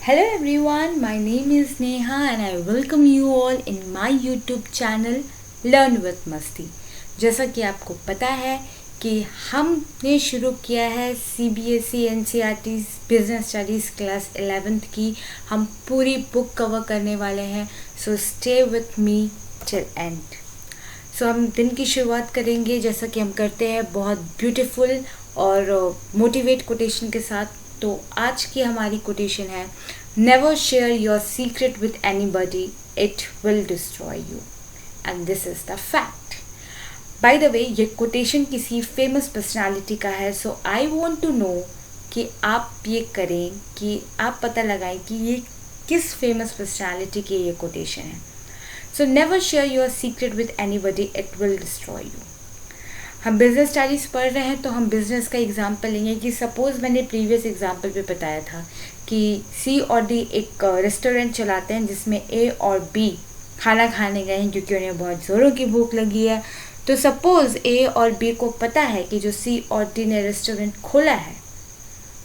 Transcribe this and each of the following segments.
Hello everyone, my name is Neha and I welcome you all in my YouTube channel Learn with मस्ती। जैसा कि आपको पता है कि हमने शुरू किया है CBSE NCERT business studies class 11th की हम पूरी बुक कवर करने वाले हैं। So stay with me till end. So हम दिन की शुरुआत करेंगे जैसा कि हम करते हैं बहुत ब्यूटीफुल और मोटिवेट कोटेशन के साथ। तो आज की हमारी कोटेशन है, never share your secret with anybody, it will destroy you and this is the fact. By the way ये कोटेशन किसी फेमस पर्सनालिटी का है। सो आई वॉन्ट टू नो कि आप ये करें कि आप पता लगाएं कि ये किस फेमस पर्सनालिटी की ये कोटेशन है। So never share your secret with anybody, it will destroy you. हम बिजनेस स्टडीज़ पढ़ रहे हैं तो हम बिजनेस का एग्जांपल लेंगे कि सपोज़ मैंने प्रीवियस एग्जांपल पे बताया था कि सी और डी एक रेस्टोरेंट चलाते हैं जिसमें ए और बी खाना खाने गए हैं क्योंकि उन्हें बहुत ज़ोरों की भूख लगी है। तो सपोज़ ए और बी को पता है कि जो सी और डी ने रेस्टोरेंट खोला है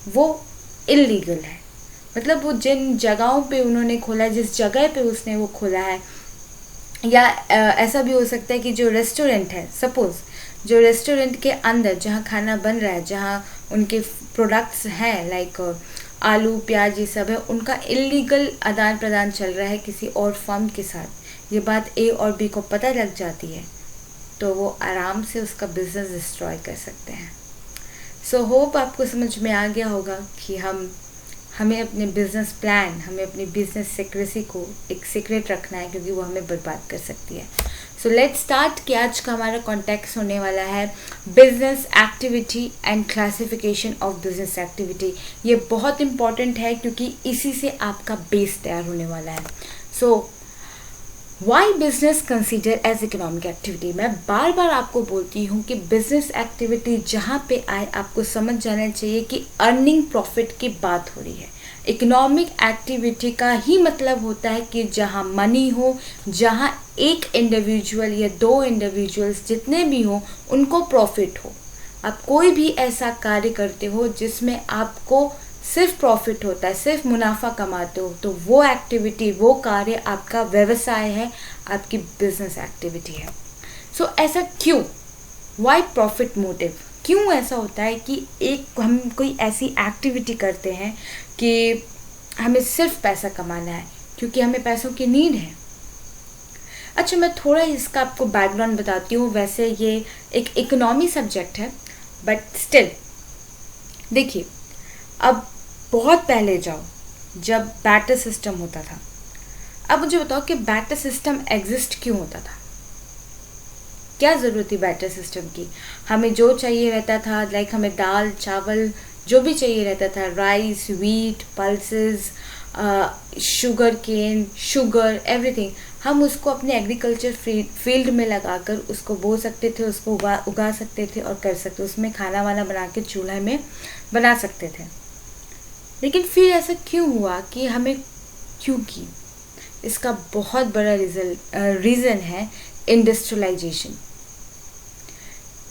वो इल्लीगल है, मतलब वो जिन जगहों पे उन्होंने खोला, जिस जगह पे उसने वो खोला है, या ऐसा भी हो सकता है कि जो रेस्टोरेंट है, सपोज़ जो रेस्टोरेंट के अंदर जहाँ खाना बन रहा है, जहाँ उनके प्रोडक्ट्स हैं लाइक आलू प्याज ये सब है, उनका इल्लीगल आदान प्रदान चल रहा है किसी और फर्म के साथ। ये बात ए और बी को पता लग जाती है तो वो आराम से उसका बिजनेस डिस्ट्रॉय कर सकते हैं। सो होप आपको समझ में आ गया होगा कि हमें अपने बिजनेस प्लान, हमें अपनी बिजनेस सीक्रेसी को एक सीक्रेट रखना है क्योंकि वो हमें बर्बाद कर सकती है। सो लेट्स स्टार्ट कि आज का हमारा कॉन्टेक्स्ट होने वाला है business activity and classification of business activity. ये बहुत इंपॉर्टेंट है क्योंकि इसी से आपका बेस तैयार होने वाला है। So why business consider as economic activity. मैं बार बार आपको बोलती हूँ कि बिजनेस एक्टिविटी जहाँ पे आए आपको समझ जाना चाहिए कि अर्निंग प्रॉफिट की बात हो रही है। इकोनॉमिक एक्टिविटी का ही मतलब होता है कि जहाँ मनी हो, जहाँ एक इंडिविजुअल या दो इंडिविजुअल्स जितने भी हों उनको प्रॉफिट हो। आप कोई भी ऐसा कार्य करते हो जिसमें आपको सिर्फ प्रॉफिट होता है, सिर्फ मुनाफा कमाते हो, तो वो एक्टिविटी, वो कार्य आपका व्यवसाय है, आपकी बिजनेस एक्टिविटी है। सो ऐसा क्यों? Why profit motive? क्यों ऐसा होता है कि हम कोई ऐसी एक्टिविटी करते हैं कि हमें सिर्फ पैसा कमाना है क्योंकि हमें पैसों की नीड है। अच्छा, मैं थोड़ा इसका आपको बैकग्राउंड बताती हूँ। वैसे ये एक इकोनॉमी सब्जेक्ट है बट स्टिल देखिए, अब बहुत पहले जाओ जब बैटर सिस्टम होता था। अब मुझे बताओ कि बैटर सिस्टम एग्जिस्ट क्यों होता था? क्या ज़रूरत थी बैटर सिस्टम की? हमें जो चाहिए रहता था, लाइक हमें दाल चावल जो भी चाहिए रहता था, rice, wheat, pulses, sugar cane, sugar, everything, हम उसको अपने एग्रीकल्चर फील्ड में लगाकर उसको बो सकते थे, उसको उगा सकते थे और कर सकते, उसमें खाना वाना बना के चूल्हे में बना सकते थे। लेकिन फिर ऐसा क्यों हुआ कि हमें, क्योंकि इसका बहुत बड़ा रीज़न है इंडस्ट्रियलाइजेशन।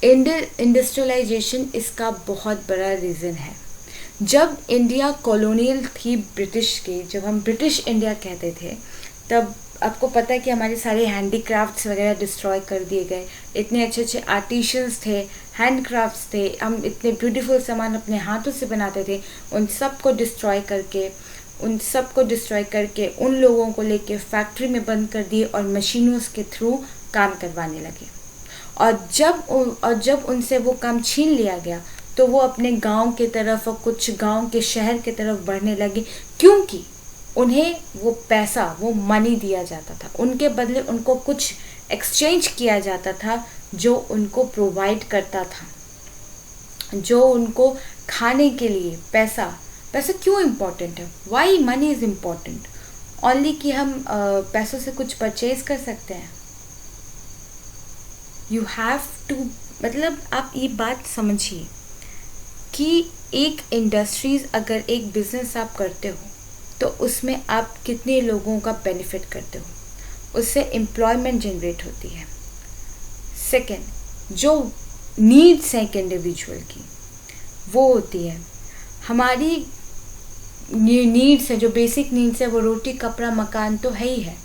इंडस्ट्रियलाइजेशन इसका बहुत बड़ा रीज़न है। जब इंडिया कॉलोनियल थी ब्रिटिश के, जब हम ब्रिटिश इंडिया कहते थे, तब आपको पता है कि हमारे सारे हैंडीक्राफ्ट्स वगैरह डिस्ट्रॉय कर दिए गए। इतने अच्छे अच्छे आर्टिशंस थे, हैंडक्राफ्ट्स थे, हम इतने ब्यूटीफुल सामान अपने हाथों से बनाते थे, उन सब को डिस्ट्रॉय करके उन लोगों को लेके फैक्ट्री में बंद कर दिए और मशीनों के थ्रू काम करवाने लगे। और जब उनसे वो काम छीन लिया गया तो वो अपने गांव के तरफ और कुछ गांव के शहर के तरफ बढ़ने लगे क्योंकि उन्हें वो पैसा, वो मनी दिया जाता था, उनके बदले उनको कुछ एक्सचेंज किया जाता था जो उनको प्रोवाइड करता था, जो उनको खाने के लिए पैसा क्यों इम्पोर्टेंट है? Why money is important? Only कि हम पैसों से कुछ परचेज कर सकते हैं। यू हैव टू, मतलब आप ये बात समझिए कि एक इंडस्ट्रीज़, अगर एक बिजनेस आप करते हो तो उसमें आप कितने लोगों का बेनिफिट करते हो, उससे एम्प्लॉयमेंट जनरेट होती है। सेकेंड, जो नीड्स हैं एक इंडिविजुअल की वो होती है। हमारी नीड्स है, जो बेसिक नीड्स है, वो रोटी कपड़ा मकान तो है ही है,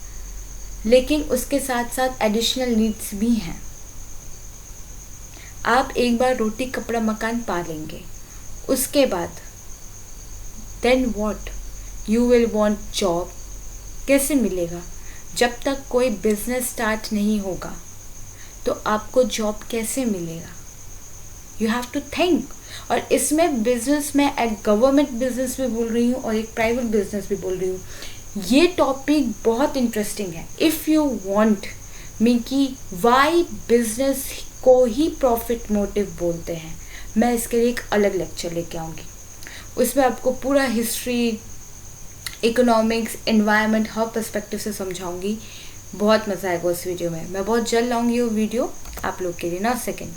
लेकिन उसके साथ साथ एडिशनल नीड्स भी हैं। आप एक बार रोटी कपड़ा मकान पा लेंगे, उसके बाद then what, you will want job. कैसे मिलेगा? जब तक कोई बिजनेस स्टार्ट नहीं होगा तो आपको जॉब कैसे मिलेगा? You have to think. और इसमें बिजनेस में एक गवर्नमेंट बिजनेस भी बोल रही हूँ और एक प्राइवेट बिजनेस भी बोल रही हूँ। ये टॉपिक बहुत इंटरेस्टिंग है। इफ़ यू वांट मी कि वाई बिजनेस को ही प्रॉफिट मोटिव बोलते हैं, मैं इसके लिए एक अलग लेक्चर लेके आऊँगी। उसमें आपको पूरा हिस्ट्री, इकोनॉमिक्स, एनवायरनमेंट, हर पर्सपेक्टिव से समझाऊंगी। बहुत मज़ा आएगा उस वीडियो में। मैं बहुत जल्द लाऊंगी वो वीडियो आप लोग के लिए। ना second,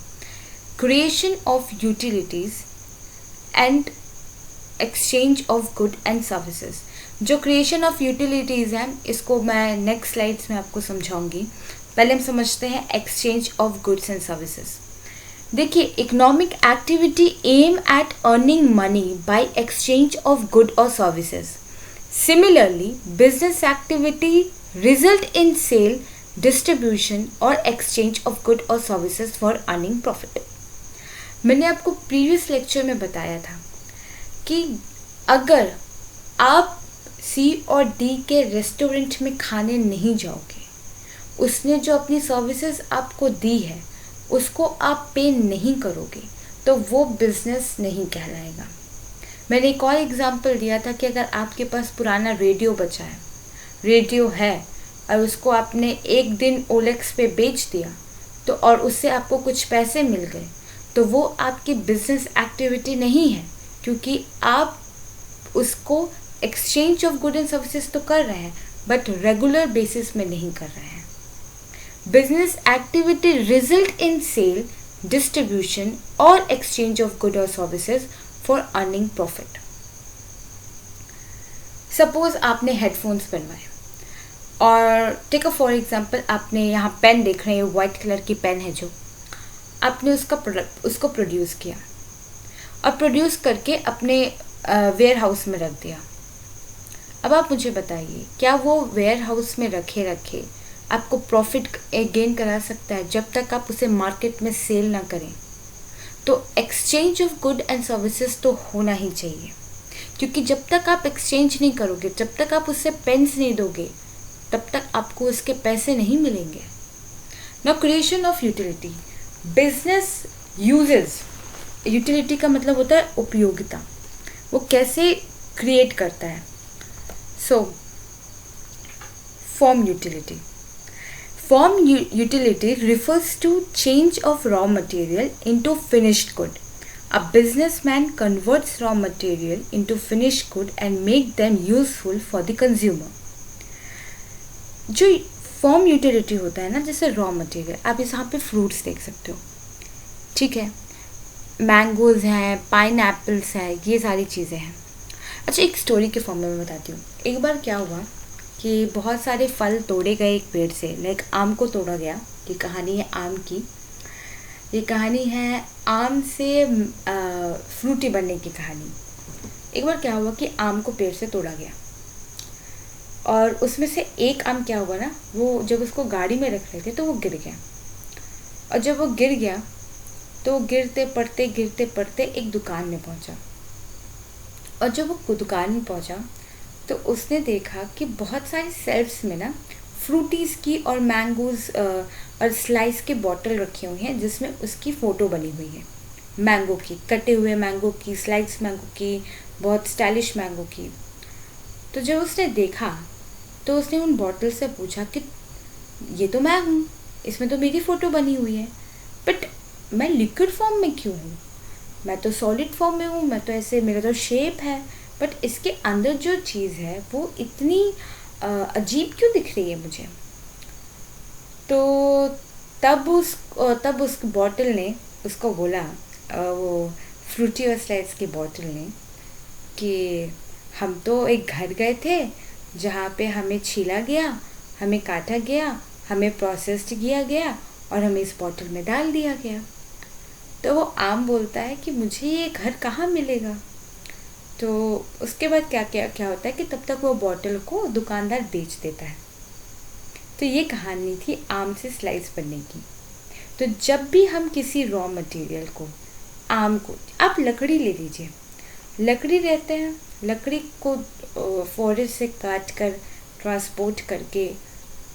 creation of utilities and exchange of good and services. जो क्रिएशन ऑफ यूटिलिटीज़ हैं, इसको मैं नेक्स्ट स्लाइड्स में आपको समझाऊंगी। पहले हम समझते हैं exchange of goods and services. देखिए, economic activity aim at earning money by exchange of good और services. Similarly, business activity result in sale, distribution or exchange of good or services for earning profit. मैंने आपको previous lecture में बताया था कि अगर आप सी और डी के रेस्टोरेंट में खाने नहीं जाओगे, उसने जो अपनी सर्विसेज आपको दी है उसको आप पे नहीं करोगे, तो वो बिजनेस नहीं कहलाएगा। मैंने एक और एग्जांपल दिया था कि अगर आपके पास पुराना रेडियो बचा है, रेडियो है, और उसको आपने एक दिन ओलेक्स पे बेच दिया तो और उससे आपको कुछ पैसे मिल गए, तो वो आपकी बिजनेस एक्टिविटी नहीं है, क्योंकि आप उसको exchange of good and services तो कर रहे हैं बट रेगुलर बेसिस में नहीं कर रहे हैं। Business activity result in sale, distribution और एक्सचेंज ऑफ गुड और services for earning profit. Suppose आपने हेडफोन्स बनवाए और टेक अ फॉर एग्जाम्पल, आपने यहाँ पेन देख रहे हैं, वाइट कलर की पेन है, जो आपने उसको प्रोड्यूस किया और प्रोड्यूस करके अपने वेयर हाउस में रख दिया। अब आप मुझे बताइए, क्या वो वेयर हाउस में रखे रखे आपको प्रॉफिट गेन करा सकता है जब तक आप उसे मार्केट में सेल ना करें? तो exchange of good and services तो होना ही चाहिए, क्योंकि जब तक आप एक्सचेंज नहीं करोगे, जब तक आप उससे पेन्स नहीं दोगे, तब तक आपको उसके पैसे नहीं मिलेंगे। Now creation of utility. Business uses, utility का मतलब होता है उपयोगिता, वो कैसे क्रिएट करता है। So form utility. Form utility refers to change of raw material into finished good. A businessman converts raw material into finished good and make them useful for the consumer. जो फॉर्म यूटिलिटी होता है ना, जैसे raw material, आप यहाँ पे fruits देख सकते हो, ठीक है, मैंगोज़ हैं, पाइन एप्पल्स हैं, ये सारी चीज़ें हैं। अच्छा, एक स्टोरी के फॉर्म में मैं बताती हूँ। एक बार क्या हुआ कि बहुत सारे फल तोड़े गए एक पेड़ से, लाइक आम को तोड़ा गया। ये कहानी है आम की। ये कहानी है आम से फ्रूटी बनने की कहानी। एक बार क्या हुआ कि आम को पेड़ से तोड़ा गया और उसमें से एक आम क्या हुआ ना, वो जब उसको गाड़ी में रख रहे थे तो वो गिर गया। और जब वो गिर गया तो गिरते पड़ते एक दुकान में पहुंचा। और जब वो दुकान में पहुंचा तो उसने देखा कि बहुत सारी सेल्फ्स में ना फ्रूटीज़ की और मैंगोज़ और स्लाइस की बॉटल रखी हुई हैं, जिसमें उसकी फ़ोटो बनी हुई है, मैंगो की, कटे हुए मैंगो की, स्लाइस मैंगो की, बहुत स्टाइलिश मैंगो की। तो जब उसने देखा तो उसने उन बॉटल से पूछा कि ये तो मैं हूँ, इसमें तो मेरी फ़ोटो बनी हुई है, बट मैं लिक्विड फॉर्म में क्यों हूँ? मैं तो सॉलिड फॉर्म में हूँ, मैं तो ऐसे, मेरा तो शेप है, बट इसके अंदर जो चीज़ है वो इतनी अजीब क्यों दिख रही है मुझे? तो तब उस बॉटल ने उसको बोला, वो फ्रूटी और स्लाइस की बॉटल ने, कि हम तो एक घर गए थे जहाँ पे हमें छीला गया, हमें काटा गया, हमें प्रोसेस्ड किया गया और हमें इस बॉटल में डाल दिया गया। तो वो आम बोलता है कि मुझे ये घर कहाँ मिलेगा? तो उसके बाद क्या क्या क्या होता है कि तब तक वो बॉटल को दुकानदार बेच देता है। तो ये कहानी थी आम से स्लाइस बनने की। तो जब भी हम किसी रॉ मटेरियल को, आम को, आप लकड़ी ले लीजिए, लकड़ी रहते हैं, लकड़ी को फॉरेस्ट से काट कर ट्रांसपोर्ट करके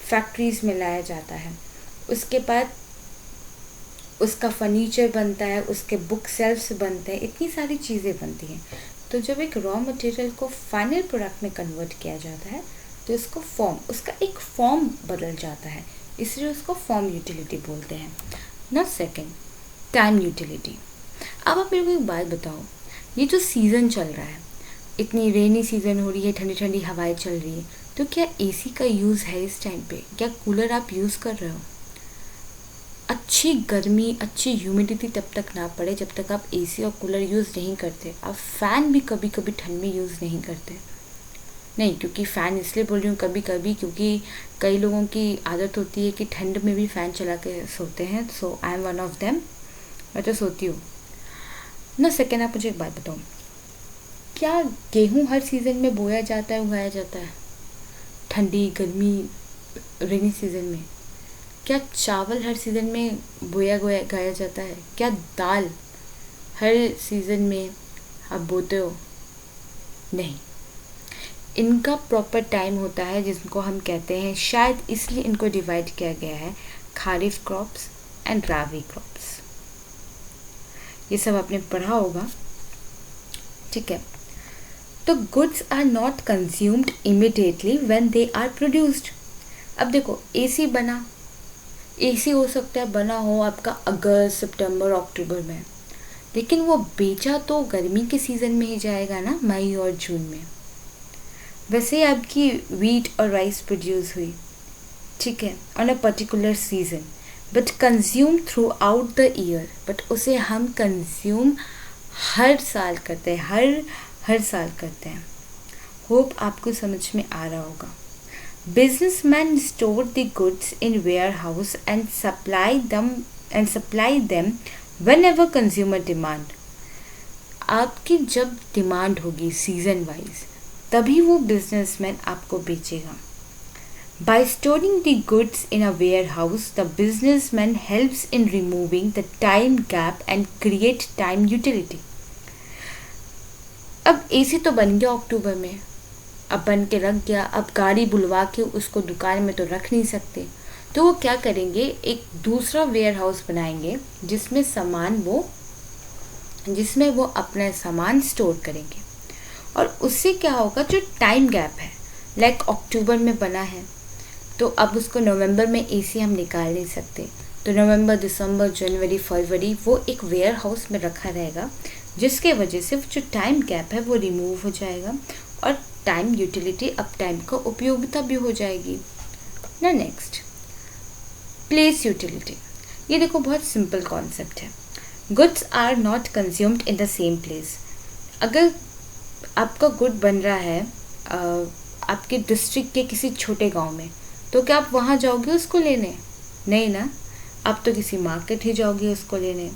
फैक्ट्रीज़ में लाया जाता है। उसके बाद उसका फर्नीचर बनता है, उसके बुक सेल्फ्स बनते हैं, इतनी सारी चीज़ें बनती हैं। तो जब एक रॉ मटेरियल को फाइनल प्रोडक्ट में कन्वर्ट किया जाता है तो इसको उसका एक फॉर्म बदल जाता है, इसलिए उसको फॉर्म यूटिलिटी बोलते हैं। ना सेकंड, टाइम यूटिलिटी। अब आप मेरे को एक बात बताओ, ये जो सीज़न चल रहा है, इतनी रेनी सीज़न हो रही है, ठंडी ठंडी हवाएं चल रही है, तो क्या एसी का यूज़ है इस टाइम पे? क्या कूलर आप यूज़ कर रहे हो? अच्छी गर्मी, अच्छी ह्यूमिडिटी तब तक ना पड़े जब तक आप एसी और कूलर यूज़ नहीं करते। आप फ़ैन भी कभी कभी ठंड में यूज़ नहीं करते। नहीं, क्योंकि फ़ैन इसलिए बोल रही हूँ कभी कभी, क्योंकि कई लोगों की आदत होती है कि ठंड में भी फ़ैन चला के सोते हैं। So I am one of them, मैं तो सोती हूँ ना। सेकेंड, आप मुझे एक बात बताओ, क्या गेहूँ हर सीज़न में बोया जाता है, उगाया जाता है? ठंडी, गर्मी, रेनी सीज़न में? क्या चावल हर सीज़न में गाया जाता है? क्या दाल हर सीज़न में आप बोते हो? नहीं, इनका प्रॉपर टाइम होता है जिसको हम कहते हैं, शायद इसलिए इनको डिवाइड किया गया है, kharif crops and rabi crops. ये सब आपने पढ़ा होगा, ठीक है। तो goods are not consumed immediately when they are produced. अब देखो, एसी बना, एसी हो सकता है बना हो आपका अगस्त, सितंबर, अक्टूबर में, लेकिन वो बेचा तो गर्मी के सीज़न में ही जाएगा ना, मई और जून में। वैसे आपकी वीट और राइस प्रोड्यूस हुई, ठीक है, on a particular season, but consume through out the year, but उसे हम कंज्यूम हर साल करते हैं, हर साल करते हैं। होप आपको समझ में आ रहा होगा। Businessmen store the goods in warehouse and supply them whenever consumer demand. आपकी जब डिमांड होगी सीजन वाइज, तभी वो बिजनेसमैन आपको बेचेगा। By storing the goods in a warehouse, the businessman helps in removing the time gap and create time utility. अब AC तो बन गया अक्टूबर में, अब बन के रख गया, अब गाड़ी बुलवा के उसको दुकान में तो रख नहीं सकते, तो वो क्या करेंगे, एक दूसरा वेयर हाउस बनाएंगे जिसमें वो अपना सामान स्टोर करेंगे। और उससे क्या होगा, जो टाइम गैप है, लाइक अक्टूबर में बना है तो अब उसको नवंबर में एसी हम निकाल नहीं सकते, तो नवंबर, दिसंबर, जनवरी, फरवरी वो एक वेयर हाउस में रखा रहेगा, जिसके वजह से जो टाइम गैप है वो रिमूव हो जाएगा और टाइम यूटिलिटी, अप टाइम का उपयोगिता भी हो जाएगी ना। Next, place utility. ये देखो, बहुत सिंपल कॉन्सेप्ट है। Goods are not consumed in the same place. अगर आपका गुड बन रहा है आपके डिस्ट्रिक्ट के किसी छोटे गांव में, तो क्या आप वहाँ जाओगे उसको लेने? नहीं ना, आप तो किसी मार्केट ही जाओगे उसको लेने।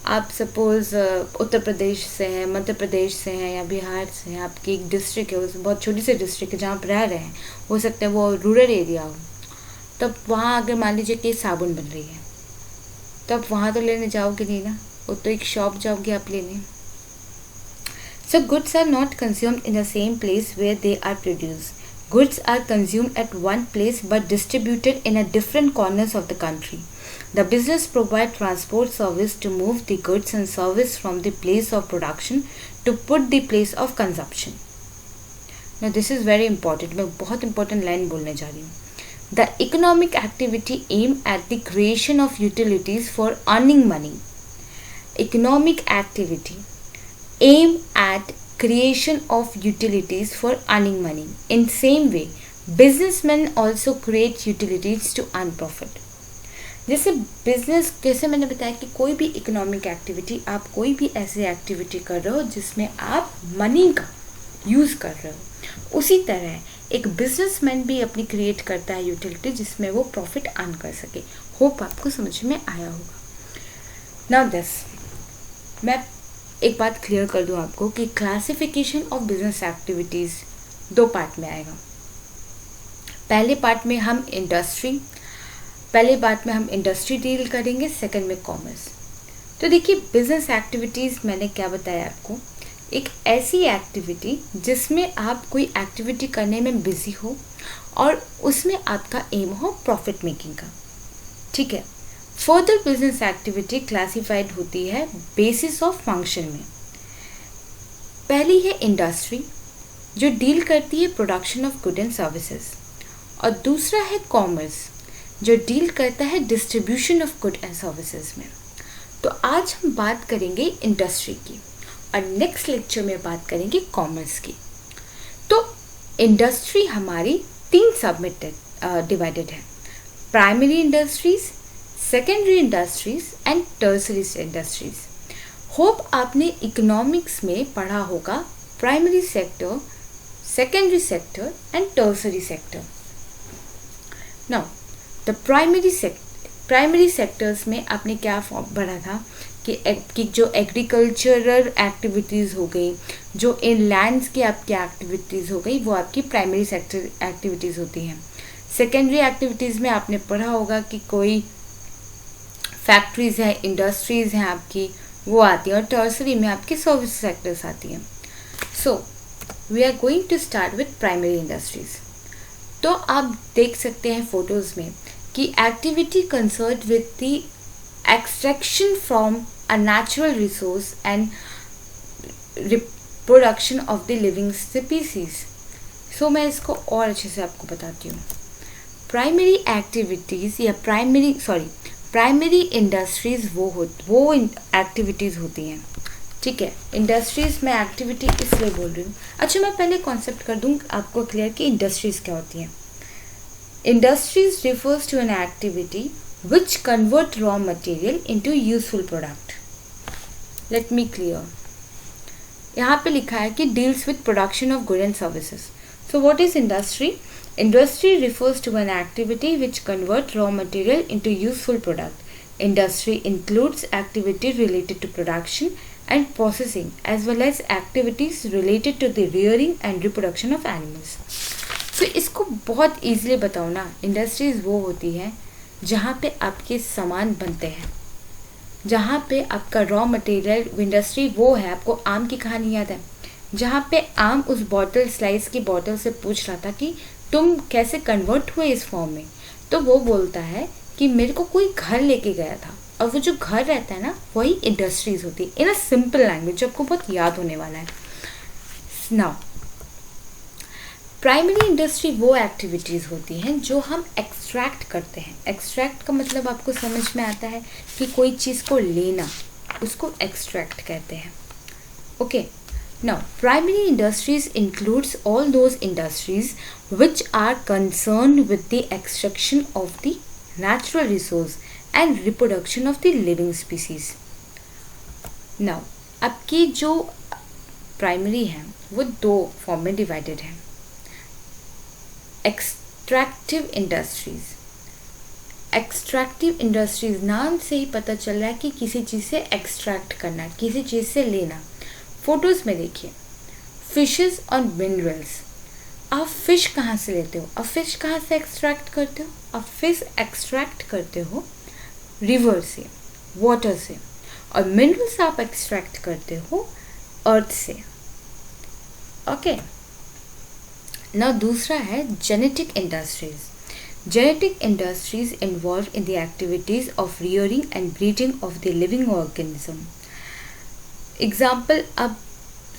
आप सपोज़ उत्तर प्रदेश से हैं, मध्य प्रदेश से हैं या बिहार से हैं, आपकी एक डिस्ट्रिक्ट है, उस बहुत छोटी सी डिस्ट्रिक्ट है जहाँ आप रह रहे हैं, हो सकता है वो रूरल एरिया हो, तब वहाँ अगर मान लीजिए कि साबुन बन रही है, तो आप वहाँ तो लेने जाओगे नहीं ना, वो तो एक शॉप जाओगे आप लेने। So goods are not consumed in the same place where they are produced. Goods are consumed at one place but distributed in a different corners of the country. The business provides transport service to move the goods and service from the place of production to put the place of consumption. Now this is very important. मैं बहुत important line बोलने जा रही हूँ. The economic activity aimed at the creation of utilities for earning money. Economic activity aimed at creation of utilities for earning money. In same way, businessmen also create utilities to earn profit. जैसे मैंने बताया कि कोई भी economic activity, आप कोई भी ऐसी एक्टिविटी कर रहे हो जिसमें आप मनी का यूज़ कर रहे हो, उसी तरह एक बिजनेसमैन भी अपनी क्रिएट करता है यूटिलिटी जिसमें वो प्रॉफिट अर्न कर सके। होप आपको समझ में आया होगा। नाउ दिस, मैं एक बात क्लियर कर दूं आपको कि classification of business activities 2 part में आएगा। पहले पार्ट में हम इंडस्ट्री डील करेंगे, सेकंड में कॉमर्स। तो देखिए, बिजनेस एक्टिविटीज़ मैंने क्या बताया आपको, एक ऐसी एक्टिविटी जिसमें आप कोई एक्टिविटी करने में बिजी हो और उसमें आपका एम हो प्रॉफिट मेकिंग का, ठीक है। फर्दर बिजनेस एक्टिविटी क्लासिफाइड होती है बेसिस ऑफ फंक्शन में। पहली है इंडस्ट्री, जो डील करती है production of good and services, और दूसरा है कॉमर्स, जो डील करता है distribution of good and services में। तो आज हम बात करेंगे इंडस्ट्री की और नेक्स्ट लेक्चर में बात करेंगे कॉमर्स की। तो इंडस्ट्री हमारी 3 सब में डिवाइडेड है: primary industries, secondary industries and tertiary industries. Hope आपने इकोनॉमिक्स में पढ़ा होगा primary sector, secondary sector and tertiary sector. Now the primary sectors में आपने क्या पढ़ा था कि जो एग्रीकल्चरल एक्टिविटीज़ हो गई, जो इन लैंड्स की आपकी एक्टिविटीज़ हो गई, वो आपकी प्राइमरी सेक्टर एक्टिविटीज़ होती हैं। सेकेंडरी एक्टिविटीज़ में आपने पढ़ा होगा कि कोई फैक्ट्रीज़ हैं, इंडस्ट्रीज़ हैं आपकी, वो आती हैं, और टर्सरी में आपकी सर्विस सेक्टर्स आती हैं। So we are going to start with primary industries. तो आप देख सकते हैं फोटोज़ में कि activity concerned with the extraction from a natural resource and reproduction of the living species. So मैं इसको और अच्छे से आपको बताती हूँ। प्राइमरी एक्टिविटीज़ या प्राइमरी इंडस्ट्रीज़ वो एक्टिविटीज़ होती हैं, ठीक है। इंडस्ट्रीज़ में एक्टिविटी इसलिए बोल रही हूँ। अच्छा, मैं पहले कॉन्सेप्ट कर दूँ आपको क्लियर कि इंडस्ट्रीज़ क्या होती हैं। Industries refers to an activity which convert raw material into useful product. Let me clear. यहाँ पे लिखा है कि deals with production of goods and services. So what is industry? Industry refers to an activity which convert raw material into useful product. Industry includes activity related to production and processing as well as activities related to the rearing and reproduction of animals. तो इसको बहुत easily बताओ ना, industries वो होती हैं जहाँ पे आपके सामान बनते हैं, जहाँ पे आपका रॉ मटेरियल। इंडस्ट्री वो है, आपको आम की कहानी याद है, जहाँ पे आम उस बॉटल, स्लाइस की बॉटल से पूछ रहा था कि तुम कैसे कन्वर्ट हुए इस फॉर्म में। तो वो बोलता है कि मेरे को कोई घर लेके गया था, और वो जो घर रहता है ना, वही इंडस्ट्रीज होती है, इन अ सिंपल लैंग्वेज, जो आपको बहुत याद होने वाला है। नाउ प्राइमरी इंडस्ट्री वो एक्टिविटीज़ होती हैं जो हम एक्सट्रैक्ट करते हैं। एक्सट्रैक्ट का मतलब आपको समझ में आता है कि कोई चीज़ को लेना, उसको एक्सट्रैक्ट कहते हैं। Okay, now primary industries includes all those industries which are concerned with the extraction of the natural resource and reproduction of the living species. Now आपकी जो प्राइमरी है वो 2 फॉर्म में डिवाइडेड है। एक्सट्रैक्टिव इंडस्ट्रीज नाम से ही पता चल रहा है कि किसी चीज़ से एक्सट्रैक्ट करना, किसी चीज़ से लेना। फोटोज़ में देखिए, फिशेस और मिनरल्स। आप फिश कहाँ से लेते हो? आप फिश कहाँ से एक्सट्रैक्ट करते हो? आप फिश एक्सट्रैक्ट करते हो रिवर से, वाटर से, और मिनरल्स आप एक्सट्रैक्ट करते हो अर्थ से। ओके, ना दूसरा है genetic industries. Genetic industries involve in the activities of rearing and breeding of the living organism. Example अब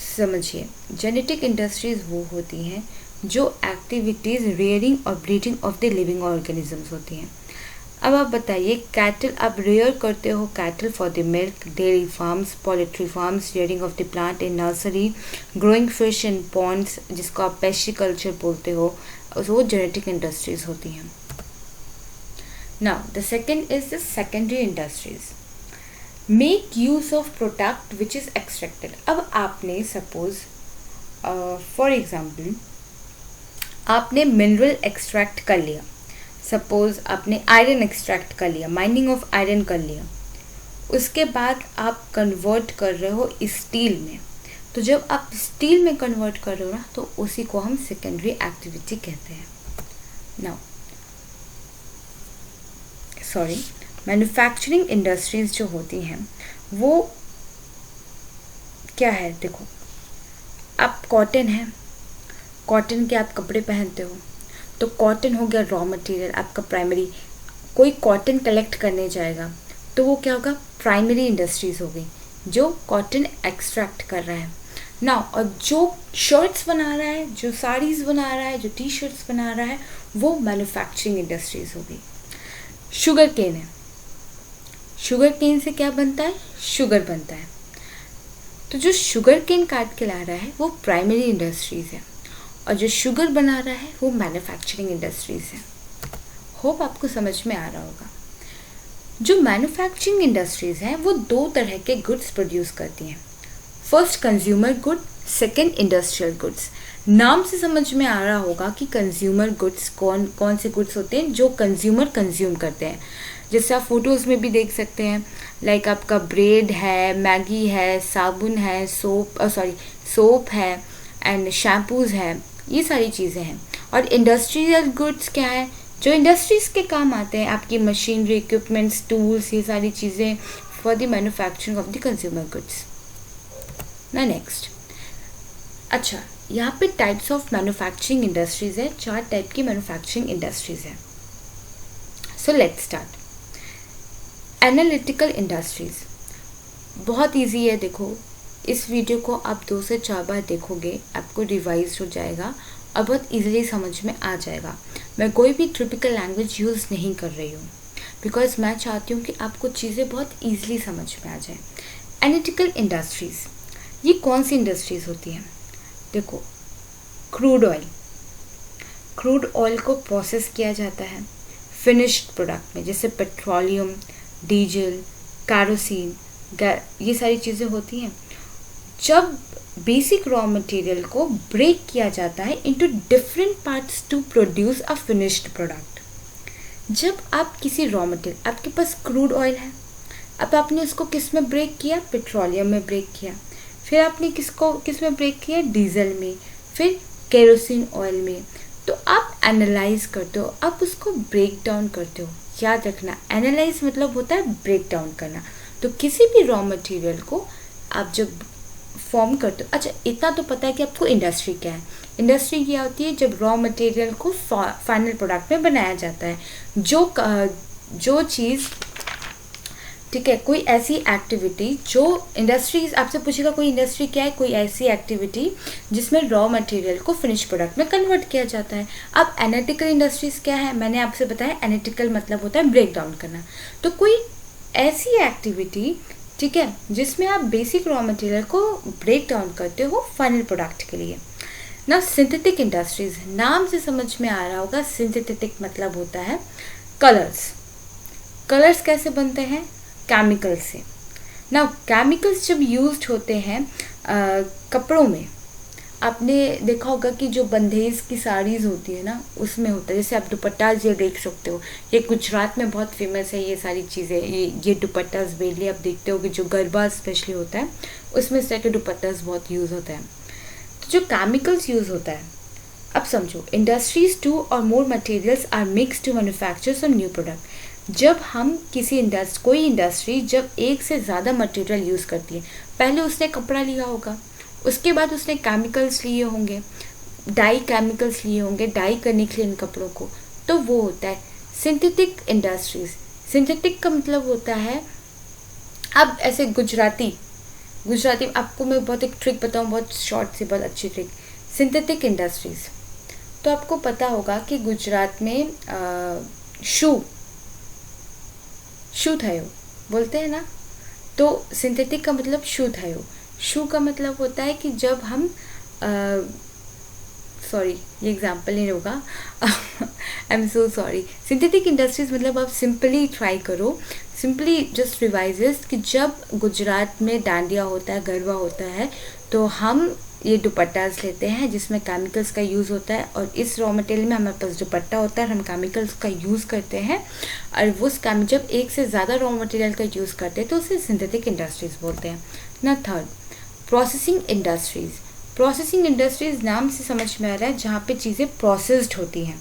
समझिए, जेनेटिक इंडस्ट्रीज वो होती हैं जो एक्टिविटीज़ रियरिंग और breeding of the living organisms होती हैं। अब आप बताइए, कैटल आप रेयर करते हो, cattle for the milk, dairy farms, poultry farms, rearing of the plant in nursery, growing fish in ponds, जिसको आप पेस्टिकल्चर बोलते हो, वो जेनेटिक इंडस्ट्रीज होती हैं। Now the second is the secondary industries. Make use of product which is extracted. अब आपने suppose for example आपने मिनरल एक्सट्रैक्ट कर लिया, सपोज आपने आयरन एक्सट्रैक्ट कर लिया, माइनिंग ऑफ आयरन कर लिया, उसके बाद आप कन्वर्ट कर रहे हो स्टील में। तो जब आप स्टील में कन्वर्ट कर रहे हो ना, तो उसी को हम सेकेंडरी एक्टिविटी कहते हैं। नाउ मैन्युफैक्चरिंग इंडस्ट्रीज जो होती हैं वो क्या है, देखो आप कॉटन है, कॉटन के आप कपड़े पहनते हो, तो कॉटन हो गया रॉ मटेरियल आपका प्राइमरी। कोई कॉटन कलेक्ट करने जाएगा तो वो क्या होगा, प्राइमरी इंडस्ट्रीज हो गई जो कॉटन एक्सट्रैक्ट कर रहा है ना। और जो शर्ट्स बना रहा है, जो साड़ीज़ बना रहा है, जो टी शर्ट्स बना रहा है, वो मैन्युफैक्चरिंग इंडस्ट्रीज हो गई। शुगर केन है, शुगर केन से क्या बनता है, शुगर बनता है। तो जो शुगर केन काट के ला रहा है वो प्राइमरी इंडस्ट्रीज है, और जो शुगर बना रहा है वो मैन्युफैक्चरिंग इंडस्ट्रीज है। होप आपको समझ में आ रहा होगा। जो मैन्युफैक्चरिंग इंडस्ट्रीज हैं वो दो तरह के गुड्स प्रोड्यूस करती हैं। First consumer good, second industrial goods. नाम से समझ में आ रहा होगा कि कंज्यूमर गुड्स कौन कौन से गुड्स होते हैं जो कंज्यूमर कंज्यूम करते हैं। जैसे आप फोटोज़ में भी देख सकते हैं, लाइक आपका ब्रेड है, मैगी है, साबुन है, सोप है एंड शैम्पूज़ है, ये सारी चीज़ें हैं। और इंडस्ट्रियल गुड्स क्या है, जो इंडस्ट्रीज़ के काम आते हैं, आपकी मशीनरी, इक्विपमेंट्स, टूल्स, ये सारी चीज़ें for the manufacturing of the consumer goods. ना नेक्स्ट, अच्छा यहाँ पे टाइप्स ऑफ मैन्युफैक्चरिंग इंडस्ट्रीज़ है, 4 टाइप की मैन्युफैक्चरिंग इंडस्ट्रीज़ है। So let's start. Analytical industries बहुत इजी है। देखो इस वीडियो को आप 2 से 4 बार देखोगे, आपको रिवाइज हो जाएगा और बहुत इजीली समझ में आ जाएगा। मैं कोई भी ट्रिपिकल लैंग्वेज यूज़ नहीं कर रही हूँ, बिकॉज मैं चाहती हूँ कि आपको चीज़ें बहुत ईजिली समझ में आ जाए। एनालिटिकल इंडस्ट्रीज़ ये कौन सी इंडस्ट्रीज़ होती हैं, देखो क्रूड ऑयल, क्रूड ऑयल को प्रोसेस किया जाता है फिनिश्ड प्रोडक्ट में, जैसे पेट्रोलियम, डीजल, कैरोसिन, ये सारी चीज़ें होती हैं। जब बेसिक रॉ मटेरियल को ब्रेक किया जाता है into different parts to produce a finished product. जब आप किसी रॉ मटेरियल, आपके पास क्रूड ऑयल है, अब आपने उसको किस में ब्रेक किया, पेट्रोलियम में ब्रेक किया, फिर आपने किस में ब्रेक किया, डीजल में, फिर केरोसिन ऑयल में। तो आप एनालाइज करते हो, आप उसको ब्रेक डाउन करते हो। याद रखना, एनालाइज मतलब होता है ब्रेक डाउन करना। तो किसी भी रॉ मटेरियल को आप जब फॉर्म करते हो, अच्छा इतना तो पता है कि आपको इंडस्ट्री क्या है। इंडस्ट्री क्या होती है, जब रॉ मटेरियल को फाइनल प्रोडक्ट में बनाया जाता है। जो चीज़, ठीक है, कोई ऐसी एक्टिविटी जो इंडस्ट्रीज आपसे पूछेगा कोई इंडस्ट्री क्या है, कोई ऐसी एक्टिविटी जिसमें रॉ मटेरियल को फिनिश प्रोडक्ट में कन्वर्ट किया जाता है। अब एनालिटिकल इंडस्ट्रीज क्या है, मैंने आपसे बताया एनालिटिकल मतलब होता है ब्रेक डाउन करना। तो कोई ऐसी एक्टिविटी, ठीक है, जिसमें आप बेसिक रॉ मटेरियल को ब्रेक डाउन करते हो फाइनल प्रोडक्ट के लिए। ना सिंथेटिक इंडस्ट्रीज, नाम से समझ में आ रहा होगा, सिंथेटिक मतलब होता है कलर्स। कलर्स कैसे बनते हैं, केमिकल से। ना केमिकल्स जब यूज्ड होते हैं कपड़ों में, आपने देखा होगा कि जो बंदेज की साड़ीज़ होती है ना, उसमें होता है। जैसे आप दुपट्टाज ये देख सकते हो, ये गुजरात में बहुत फेमस है ये सारी चीज़ें। ये दुपट्टाज बेली आप देखते हो कि जो गरबा स्पेशली होता है उसमें इस तरह के दुपट्टाज बहुत यूज़ होता है। तो जो केमिकल्स यूज़ होता है, अब समझो, इंडस्ट्रीज 2 और more materials are mix to manufacture some new product. जब हम कोई इंडस्ट्री जब एक से ज़्यादा मटेरियल यूज़ करती है, पहले उसने कपड़ा लिया होगा, उसके बाद उसने केमिकल्स लिए होंगे, डाई केमिकल्स लिए होंगे डाई करने के लिए इन कपड़ों को, तो वो होता है सिंथेटिक इंडस्ट्रीज। सिंथेटिक का मतलब होता है, अब ऐसे गुजराती आपको मैं बहुत एक ट्रिक बताऊँ, बहुत शॉर्ट से बहुत अच्छी ट्रिक। सिंथेटिक इंडस्ट्रीज, तो आपको पता होगा कि गुजरात में शू थयो बोलते हैं ना, तो सिंथेटिक का मतलब शू थयो। शू का मतलब होता है कि जब हम सॉरी ये एग्जाम्पल नहीं होगा, I am so sorry. Synthetic industries मतलब आप सिंपली ट्राई करो, सिंपली जस्ट रिवाइजेस कि जब गुजरात में डांडिया होता है, गरबा होता है, तो हम ये दुपट्टास लेते हैं जिसमें केमिकल्स का यूज़ होता है, और इस रॉ मटेरियल में हमारे पास दुपट्टा होता है और हम केमिकल्स का यूज़ करते हैं। और वो जब एक से ज़्यादा रॉ मटेरियल का यूज़ करते हैं तो उसे सिंथेटिक इंडस्ट्रीज़ बोलते हैं ना। Third, processing industries. Processing industries नाम से समझ में आ रहा है जहाँ पे चीज़ें प्रोसेस्ड होती हैं,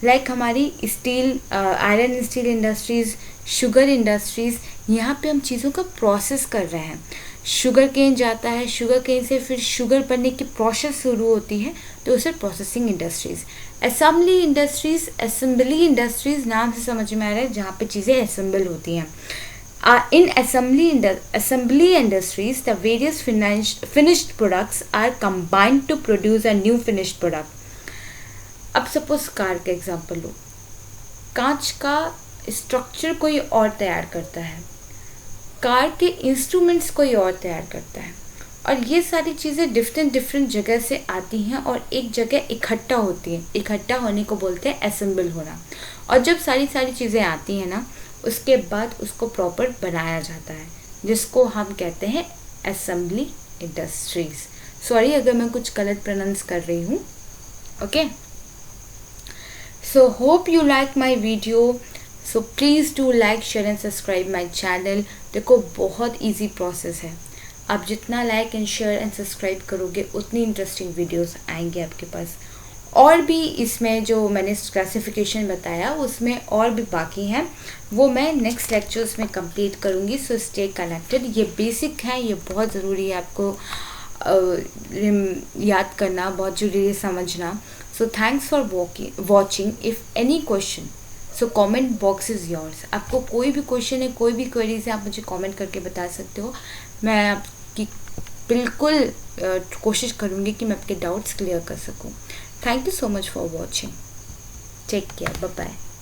लाइक हमारी steel, iron steel industries, sugar industries, यहाँ पे हम चीज़ों का प्रोसेस कर रहे हैं। शुगर केन जाता है, शुगर केन से फिर शुगर बनने की प्रोसेस शुरू होती है, तो उसे processing industries. Assembly industries, assembly industries नाम से समझ में आ रहा है जहाँ पे चीज़ें असेंबल होती हैं। In assembly industries, the various finished products are combined to produce a new finished product. अब सपोज कार का एग्जांपल लो, कांच का स्ट्रक्चर कोई और तैयार करता है, कार के इंस्ट्रूमेंट्स कोई और तैयार करता है, और ये सारी चीज़ें डिफरेंट जगह से आती हैं और एक जगह इकट्ठा होती हैं। इकट्ठा होने को बोलते हैं असेंबल होना। और जब सारी चीज़ें आती हैं ना, उसके बाद उसको प्रॉपर बनाया जाता है, जिसको हम कहते हैं असेंबली इंडस्ट्रीज़। सॉरी अगर मैं कुछ गलत प्रोनाउंस कर रही हूँ। Okay, so hope you like my video. So please do like, share and subscribe my channel. देखो बहुत ईजी प्रोसेस है, आप जितना like and share and subscribe करोगे उतनी इंटरेस्टिंग वीडियोस आएंगे आपके पास। और भी इसमें जो मैंने क्लासिफिकेशन बताया उसमें और भी बाकी हैं, वो मैं नेक्स्ट लेक्चर्स में कंप्लीट करूँगी। So stay connected. ये बेसिक है, ये बहुत ज़रूरी है आपको याद करना, बहुत ज़रूरी है समझना। So thanks for watching. If any question, so comment box is yours. आपको कोई भी क्वेश्चन है, कोई भी क्वेरीज है, आप मुझे कमेंट करके बता सकते हो। मैं आपकी बिल्कुल कोशिश करूँगी कि मैं आपके डाउट्स क्लियर कर सकूँ। Thank you so much for watching. Take care. Bye-bye.